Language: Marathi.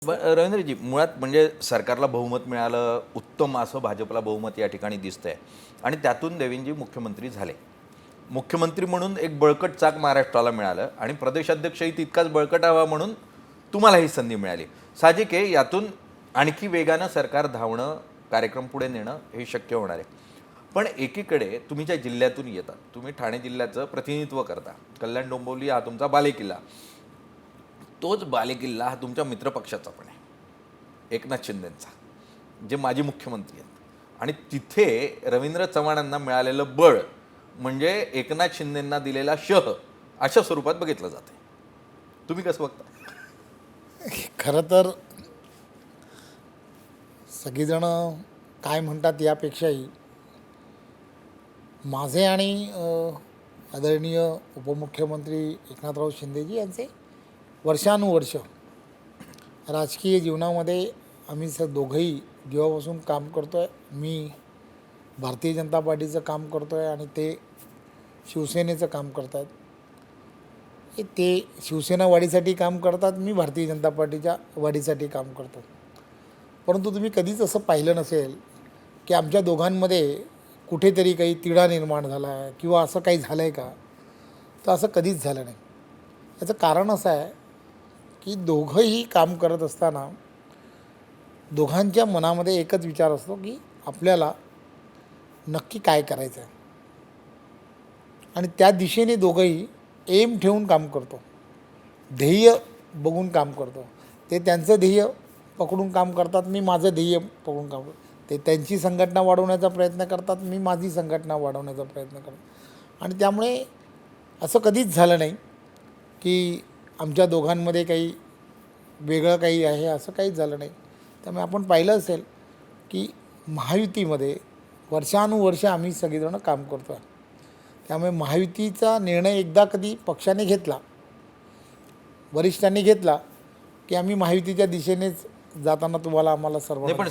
रवींद्रजी, मुळात म्हणजे सरकारला बहुमत मिळालं, उत्तम असं भाजपला बहुमत या ठिकाणी दिसतंय आणि त्यातून देवेंद्रजी मुख्यमंत्री झाले. मुख्यमंत्री म्हणून एक बळकट चाक महाराष्ट्राला मिळालं आणि प्रदेशाध्यक्षही तितकाच बळकट हवा म्हणून तुम्हाला ही संधी मिळाली. साहजिक आहे, यातून आणखी वेगानं सरकार धावणं, कार्यक्रम पुढे नेणं हे शक्य होणार आहे. पण एकीकडे तुम्ही ज्या जिल्ह्यातून येतात, तुम्ही ठाणे जिल्ह्याचं प्रतिनिधित्व करता. कल्याण डोंबिवली हा तुमचा बालेकिल्ला. तोच बालेकिल्ला हा तुमच्या मित्रपक्षाचा पण आहे, एकनाथ शिंदेंचा, जे माजी मुख्यमंत्री आहेत. आणि तिथे रवींद्र चव्हाणांना मिळालेलं बळ म्हणजे एकनाथ शिंदेंना दिलेला शह अशा स्वरूपात बघितलं जाते. तुम्ही कसं बघता? खरं तर सगळीजण काय म्हणतात यापेक्षाही माझे आणि आदरणीय उपमुख्यमंत्री एकनाथराव शिंदेजी यांचे वर्षानुवर्ष राजकीय जीवनामध्ये आम्ही दोघंही जेव्हापासून काम करतो आहे, मी भारतीय जनता पार्टीचं काम करतो आहे आणि ते शिवसेनेचं काम करत आहेत. ते शिवसेना वाढीसाठी काम करतात, मी भारतीय जनता पार्टीच्या वाढीसाठी काम करतो. परंतु तुम्ही कधीच असं पाहिलं नसेल की आमच्या दोघांमध्ये कुठेतरी काही तिढा निर्माण झाला आहे किंवा असं काही झालं आहे का, तर असं कधीच झालं नाही. याचं कारण असं आहे की दोघंही काम करत असताना दोघांच्या मनामध्ये एकच विचार असतो की आपल्याला नक्की काय करायचं आहे आणि त्या दिशेने दोघंही एम ठेवून काम करतो, ध्येय बघून काम करतो. ते त्यांचं ध्येय पकडून काम करतात, मी माझं ध्येय पकडून काम करतो. ते त्यांची संघटना वाढवण्याचा प्रयत्न करतात, मी माझी संघटना वाढवण्याचा प्रयत्न करतो. आणि त्यामुळे असं कधीच झालं नाही की आमच्या दोघांमध्ये काही वेगळं काही आहे, असं काहीच झालं नाही. त्यामुळे आपण पाहिलं असेल की महायुतीमध्ये वर्षानुवर्ष आम्ही सगळेजणं काम करतो आहे. त्यामुळे महायुतीचा निर्णय एकदा कधी पक्षाने घेतला, वरिष्ठांनी घेतला की आम्ही महायुतीच्या दिशेनेच जाताना तुम्हाला आम्हाला सर्व